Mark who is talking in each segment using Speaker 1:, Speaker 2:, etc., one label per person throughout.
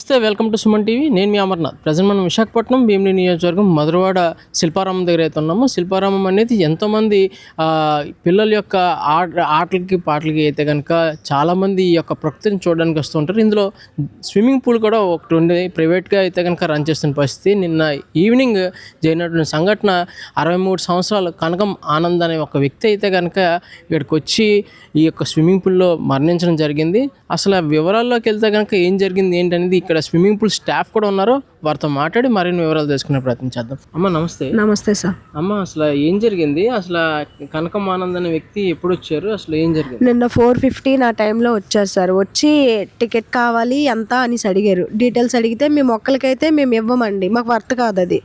Speaker 1: నమస్తే, welcome to Suman TV. నేను మీ Amarnath. Present మనం విశాఖపట్నం భీమిలి నియోజకవర్గం మధురవాడ శిల్పారామం దగ్గర అయితే ఉన్నాము. శిల్పారామం అనేది ఎంతోమంది పిల్లల యొక్క ఆటలకి పాటలకి అయితే కనుక చాలామంది ఈ యొక్క ప్రకృతిని చూడడానికి వస్తూ ఉంటారు. ఇందులో స్విమ్మింగ్ పూల్ కూడా ఒకటి ఉంది, ప్రైవేట్గా అయితే కనుక రన్ చేస్తున్న పరిస్థితి. నిన్న ఈవినింగ్ జరిగినటువంటి సంఘటన 63 సంవత్సరాలు కనకం ఆనంద్ అనే ఒక వ్యక్తి అయితే కనుక ఇక్కడికి వచ్చి ఈ యొక్క స్విమ్మింగ్ పూల్లో మరణించడం జరిగింది. అసలు ఆ వివరాల్లోకి వెళ్తే కనుక ఏం జరిగింది ఏంటనేది ఇక్కడ స్విమ్మింగ్ పూల్ స్టాఫ్ కూడా ఉన్నారు, వారితో మాట్లాడి మరిన్ని వివరాలు తెలుసుకునే ప్రయత్నం చేద్దాం. అమ్మ నమస్తే.
Speaker 2: నమస్తే సార్.
Speaker 1: అమ్మ, అసలు ఏం జరిగింది? అసలు కనకం ఆనంద్ అనే వ్యక్తి ఎప్పుడు వచ్చారు? అసలు ఏం జరిగింది?
Speaker 2: నిన్న 4:15 ఆ టైంలో వచ్చారు సార్. వచ్చి టికెట్ కావాలి ఎంత అనేసి అడిగారు. డీటెయిల్స్ అడిగితే మేము ఒక్కరికైతే మేము ఇవ్వమండి, మాకు వర్త్ కాదు అది,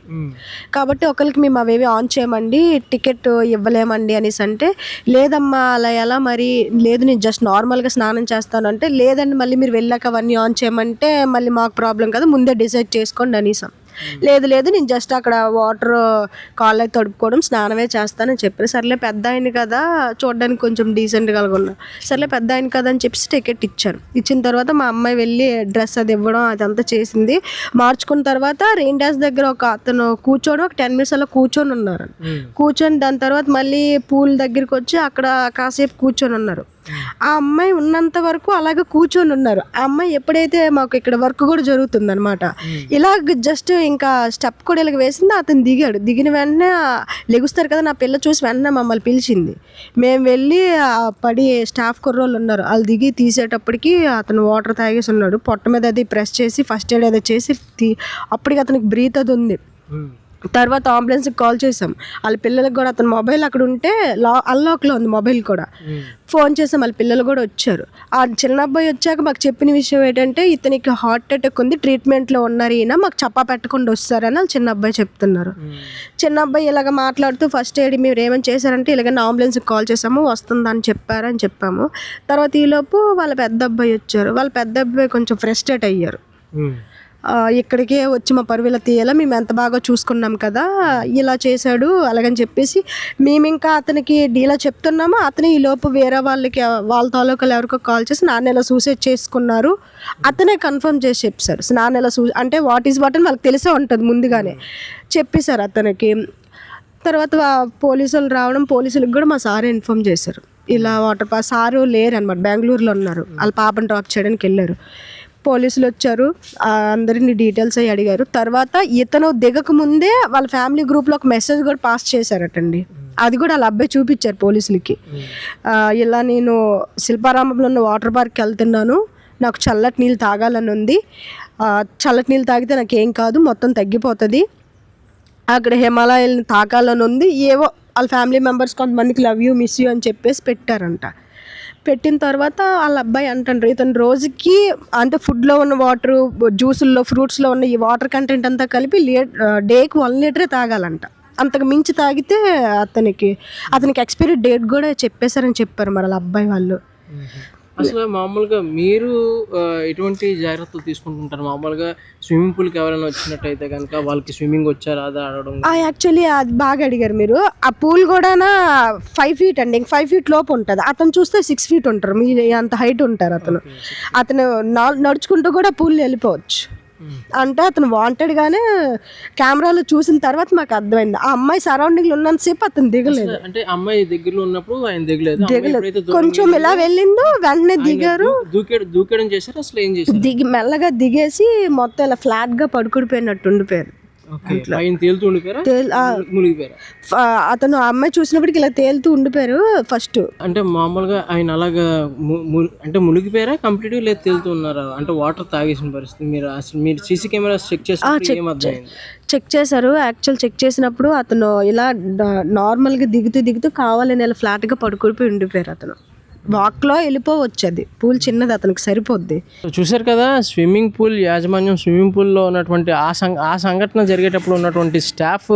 Speaker 2: కాబట్టి ఒకరికి మేము అవేవి ఆన్ చేయమండి, టికెట్ ఇవ్వలేమండి అనేసి అంటే, లేదమ్మా అలా ఎలా మరి, లేదు నేను జస్ట్ నార్మల్గా స్నానం చేస్తాను అంటే, లేదండి మళ్ళీ మీరు వెళ్ళాక అవన్నీ ఆన్ చేయమంటే మళ్ళీ మాకు ప్రాబ్లం కదా, ముందే డిసైడ్ చేసుకోండి అనేసాం. లేదు నేను జస్ట్ అక్కడ వాటర్ కాళ్ళకి తడుపుకోవడం స్నానమే చేస్తానని చెప్పారు. సర్లే పెద్ద ఆయన కదా, చూడడానికి కొంచెం డీసెంట్గా ఉన్నా, సర్లే పెద్ద ఆయన కదా అని చెప్పేసి టికెట్ ఇచ్చారు. ఇచ్చిన తర్వాత మా అమ్మాయి వెళ్ళి డ్రెస్ అది ఇవ్వడం అదంతా చేసింది. మార్చుకున్న తర్వాత రెయిన్ డాన్స్ దగ్గర ఒక అతను కూర్చొని ఒక 10 minutes అలా కూర్చొని ఉన్నారు. కూర్చొని దాని తర్వాత మళ్ళీ పూల్ దగ్గరికి వచ్చి అక్కడ కాసేపు కూర్చొని ఉన్నారు. ఆ అమ్మాయి ఉన్నంత వరకు అలాగే కూర్చొని ఉన్నారు. ఆ అమ్మాయి ఎప్పుడైతే మాకు ఇక్కడ వర్క్ కూడా జరుగుతుంది అనమాట, ఇలా జస్ట్ ఇంకా స్టెప్ కూడా ఇలా వేసింది, అతను దిగాడు. దిగిన వెంటనే లెగుస్తారు కదా, నా పిల్ల చూసి వెంటనే మమ్మల్ని పిలిచింది. మేము వెళ్ళి పడి స్టాఫ్ కుర్రోళ్ళు ఉన్నారు, వాళ్ళు దిగి తీసేటప్పటికి అతను వాటర్ తాగేసి ఉన్నాడు. పొట్ట మీద అది ప్రెస్ చేసి ఫస్ట్ ఎయిడ్ అది చేసి అప్పటికి అతనికి బ్రీత్ అది ఉంది. తర్వాత అంబులెన్స్కి కాల్ చేసాం. వాళ్ళ పిల్లలకు కూడా, అతని మొబైల్ అక్కడ ఉంటే అన్లాక్లో ఉంది మొబైల్ కూడా, ఫోన్ చేసాం. వాళ్ళ పిల్లలు కూడా వచ్చారు. ఆ చిన్న అబ్బాయి వచ్చాక మాకు చెప్పిన విషయం ఏంటంటే, ఇతనికి హార్ట్ అటాక్ ఉంది, ట్రీట్మెంట్లో ఉన్నారు, ఈయన మాకు చెప్పా పెట్టకుండా వస్తారని వాళ్ళ చిన్న అబ్బాయి చెప్తున్నారు. చిన్న అబ్బాయి ఇలాగ మాట్లాడుతూ ఫస్ట్ ఎయిడ్ మీరు ఏమైనా చేశారంటే, ఇలాగ అంబులెన్స్కి కాల్ చేసాము, వస్తుందని చెప్పారని చెప్పాము. తర్వాత ఈలోపు వాళ్ళ పెద్ద అబ్బాయి వచ్చారు. వాళ్ళ పెద్ద అబ్బాయి కొంచెం ఫ్రస్ట్రేట్ అయ్యారు. ఇక్కడికే వచ్చి మా పరువుల తీయాలా, మేము ఎంత బాగా చూసుకున్నాం కదా, ఇలా చేశాడు అలాగని చెప్పేసి మేము ఇంకా అతనికి డీలా చెప్తున్నాము. అతను ఈలోపు వేరే వాళ్ళకి, వాళ్ళ తాలూకాలు ఎవరికో కాల్ చేసి నాన్న ఇలా సూసైడ్ చేసుకున్నారు, అతనే కన్ఫర్మ్ చేసి చెప్పారు. నాన్న ఇలా అంటే వాట్ ఈజ్ వాట్ అని వాళ్ళకి తెలిసే ఉంటుంది ముందుగానే చెప్పేశారు అతనికి. తర్వాత పోలీసులు రావడం, పోలీసులకు కూడా మా సారే ఇన్ఫామ్ చేశారు. ఇలా సారు లేరు అనమాట, బెంగళూరులో ఉన్నారు, వాళ్ళ పాపను డ్రాప్ చేయడానికి వెళ్ళారు. పోలీసులు వచ్చారు, అందరినీ డీటెయిల్స్ అయ్యి అడిగారు. తర్వాత ఇతను దిగక ముందే వాళ్ళ ఫ్యామిలీ గ్రూప్లో ఒక మెసేజ్ కూడా పాస్ చేశారటండి. అది కూడా వాళ్ళ అబ్బాయి చూపించారు పోలీసులకి. ఇలా నేను శిల్పారామంలో ఉన్న వాటర్ పార్క్కి వెళ్తున్నాను, నాకు చల్లటి నీళ్ళు తాగాలని ఉంది, చల్లటి నీళ్ళు తాగితే నాకేం కాదు, మొత్తం తగ్గిపోతుంది, అక్కడ హిమాలయాలను తాకాలని ఉంది, ఏవో వాళ్ళ ఫ్యామిలీ మెంబర్స్ కొంతమందికి లవ్ యూ మిస్ యూ అని చెప్పేసి పెట్టారంట. పెట్టిన తర్వాత వాళ్ళ అబ్బాయి అంటారు, ఇతను రోజుకి అంటే ఫుడ్లో ఉన్న వాటరు, జ్యూసుల్లో ఫ్రూట్స్లో ఉన్న ఈ వాటర్ కంటెంట్ అంతా కలిపి డేకి 1 లీటరే తాగాలంట. అంతకు మించి తాగితే అతనికి ఎక్స్పైరీ డేట్ కూడా చెప్పేశారని చెప్పారు మరి వాళ్ళ అబ్బాయి వాళ్ళు.
Speaker 1: అసలు మామూలుగా మీరు ఎటువంటి జాగ్రత్తలు తీసుకుంటుంటారు? మామూలుగా స్విమ్మింగ్ పూల్కి ఎవరైనా వచ్చినట్టయితే కనుక వాళ్ళకి స్విమ్మింగ్ వచ్చా రాదా అడగడం.
Speaker 2: యాక్చువల్లీ అది బాగా అడిగారు మీరు. ఆ పూల్ కూడా 5 feet అండి, 5 feet లోపు ఉంటుంది. అతను చూస్తే 6 feet ఉంటారు, మీరు అంత హైట్ ఉంటారు. అతను నడుచుకుంటూ కూడా పూల్ వెళ్ళిపోవచ్చు. అంటే అతను వాంటెడ్గానే కెమెరాలో చూసిన తర్వాత మాకు అర్థమైంది. ఆ అమ్మాయి సరౌండింగ్ ఉన్నంతసేపు అతను దిగలేదు.
Speaker 1: అంటే అమ్మాయి దగ్గరలో ఉన్నప్పుడు ఆయన దిగలేదు,
Speaker 2: కొంచెం ఇలా వెళ్ళిందో వెంటనే దిగారు.
Speaker 1: దూకేయడం చేశారు. అసలు ఏం చేశారు?
Speaker 2: మెల్లగా దిగేసి మొత్తం ఇలా ఫ్లాట్ గా పడుకుడిపోయినట్టు ఉండిపోయారు. అతను ఆ అమ్మాయి చూసినప్పటికి ఇలా తేలుతూ ఉండిపోయారు ఫస్ట్.
Speaker 1: అంటే మామూలుగా ఆయన అలాగా అంటే మునిగిపోయారా కంప్లీట్ లేదు తేలుతూ ఉన్నారా? అంటే వాటర్ తాగేసిన పరిస్థితి. మీరు సీసీ కెమెరా
Speaker 2: చెక్ చేశారు. యాక్చువల్ చెక్ చేసినప్పుడు అతను ఇలా నార్మల్గా దిగుతూ కావాలని ఇలా ఫ్లాట్గా పడుకుడిపోయి ఉండిపోయారు. అతను వాక్లో వెళ్ళిపోవచ్చు, అది పూల్ చిన్నది, అతనికి సరిపోద్ది.
Speaker 1: చూశారు కదా, స్విమ్మింగ్ పూల్ యాజమాన్యం, స్విమ్మింగ్ పూల్లో ఉన్నటువంటి ఆ సంఘటన జరిగేటప్పుడు ఉన్నటువంటి స్టాఫ్,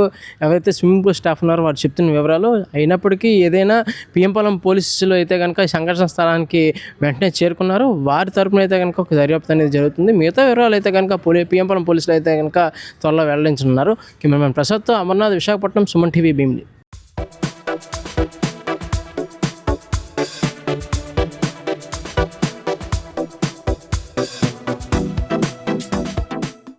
Speaker 1: ఎవరైతే స్విమ్మింగ్ పూల్ స్టాఫ్ ఉన్నారో వారు చెప్తున్న వివరాలు. అయినప్పటికీ ఏదైనా పిఎంపాలెం పోలీసులు అయితే కనుక సంఘటన స్థలానికి వెంటనే చేరుకున్నారు. వారి తరపున అయితే కనుక ఒక దర్యాప్తు అనేది జరుగుతుంది. మిగతా వివరాలు అయితే కనుక పిఎంపాలెం పోలీసులు అయితే కనుక త్వరలో వెల్లడించనున్నారు. కెమెరామెన్ ప్రసాద్తో అమర్నాథ్, విశాఖపట్నం, సుమన్ టీవీ, భీమిలి.